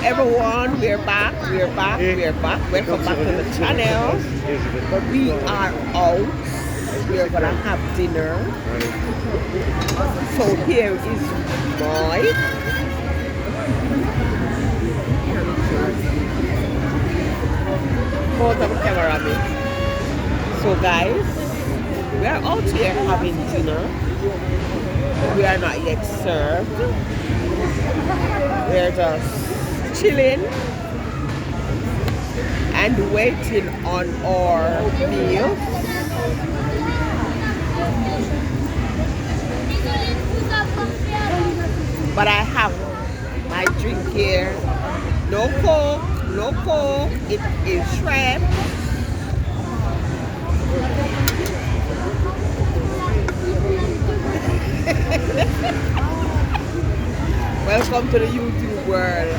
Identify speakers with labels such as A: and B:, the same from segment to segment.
A: everyone, we're back. Welcome back to the channel. We are out. We're gonna have dinner. So here is Mike. Hold up the camera, me. So guys, we are out here having dinner. We are not yet served. We're just chilling and waiting on our meal. But I have my drink here. No coke, it is shrimp. Welcome to the YouTube world.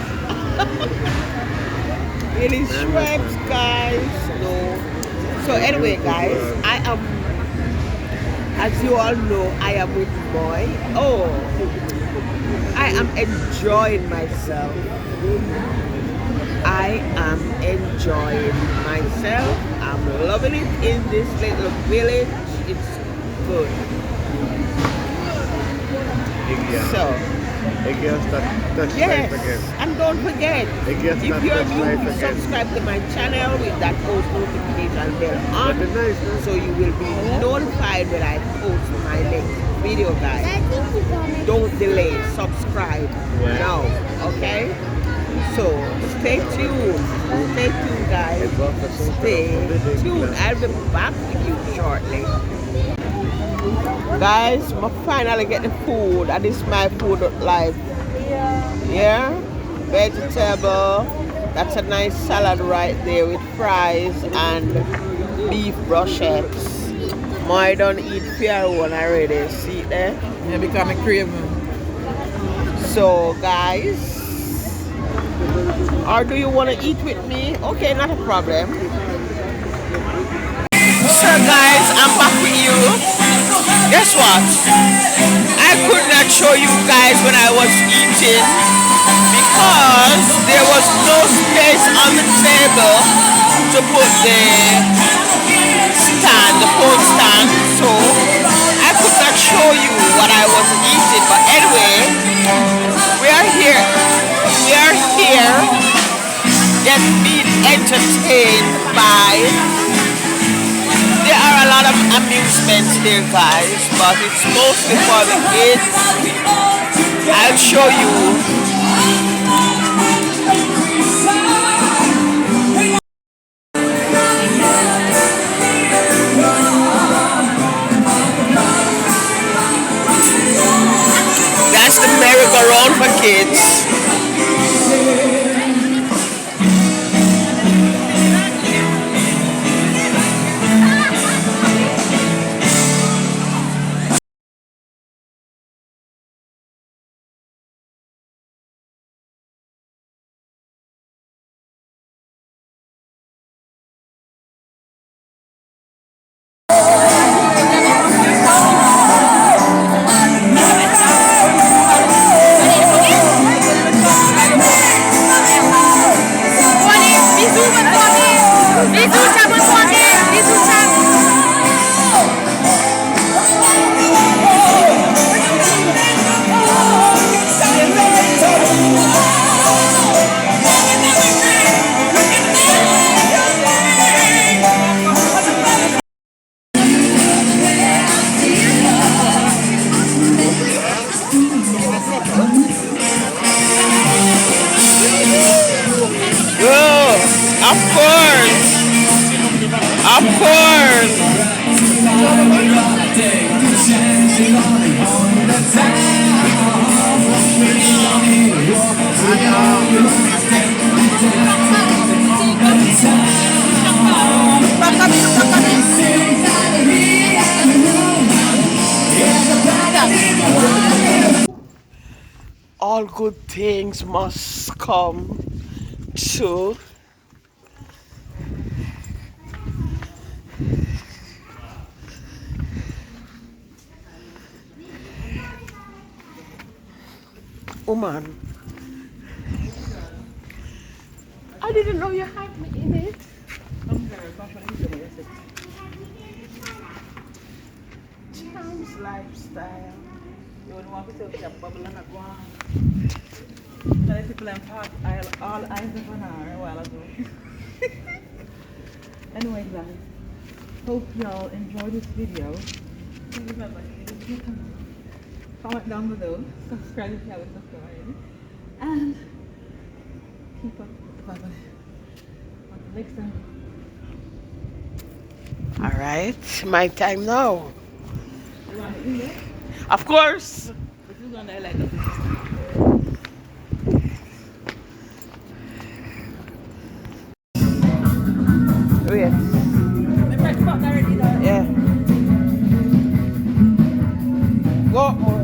A: It is shrimps, guys. No. So anyway, guys, as you all know, I am with Boy. Oh, I am enjoying myself. I am enjoying myself. I'm loving it in this little village. It's good. So, yes, and don't forget, if you're new, subscribe to my channel with that post notification bell on, so you will be notified when I post my next video, guys. Don't delay, subscribe now, okay? So stay tuned, guys. Stay tuned. I'll be back with you shortly. Guys, I finally get the food, and this is my food life. Yeah, vegetable. That's a nice salad right there with fries and beef brochettes. I don't eat fair one already. See it there?
B: Yeah, become a craving.
A: So guys, or do you want to eat with me? Okay, not a problem. So guys, I'm back with you. Guess what? I could not show you guys when I was eating because there was no space on the table to put the stand, the phone stand. So I could not show you what I was eating. But anyway, we are here. Getting being entertained by. There are a lot of amusements here, guys, but it's mostly for the kids. I'll show you. That's the merry-go-round for kids. Of course. All good things must come to woman. I didn't know you had me in it. Charms lifestyle.
B: You would want to take a bubble and a go on. Tell people I'm part all eyes of an hour a while ago. Anyway guys, hope y'all enjoyed this video. Please remember to leave a comment down below, subscribe if you haven't subscribed, and keep up with the family. Until next time.
A: Alright, my time now.
B: You want to eat it?
A: Of course.
B: This is gonna like this.
A: Wait.
B: My press button already done.
A: Yeah. Go more.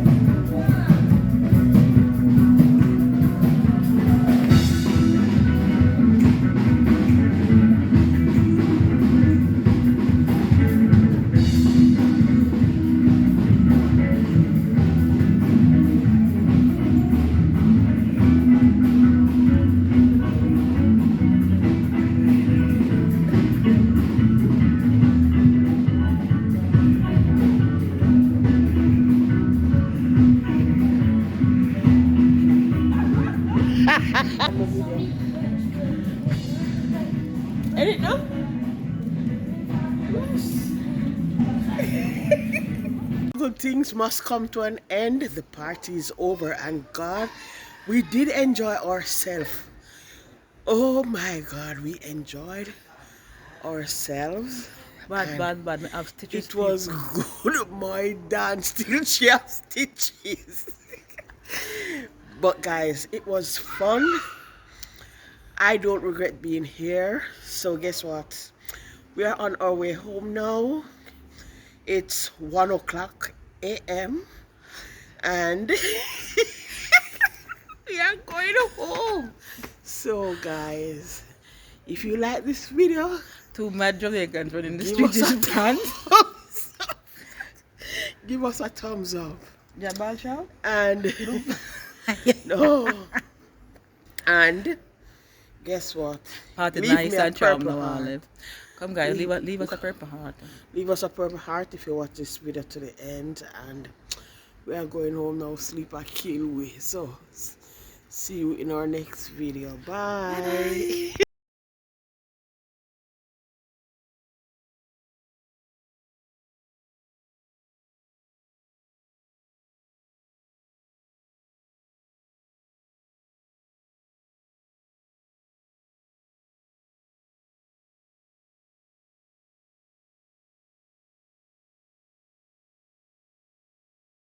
A: Edit now? Good things must come to an end. The party is over, and God, we did enjoy ourselves. Oh my God, we enjoyed ourselves.
B: Bad. I have stitches.
A: It was good. My dance still she have stitches. But guys, it was fun. I don't regret being here. So guess what? We are on our way home now. It's 1 o'clock a.m. and we are going home. So guys, if you like this video,
B: Two mad Jamaicans running the
A: give
B: street
A: us a
B: in France.
A: thumbs up. Give us a thumbs up.
B: Jabal shout?
A: And no. And guess what?
B: Heart is
A: Leave
B: nice
A: me a
B: and charm
A: purple
B: now,
A: heart.
B: Olive. Come guys, leave us a purple heart.
A: Leave us a purple heart if you watch this video to the end. And we are going home now. Sleep a kill way. So see you in our next video. Bye.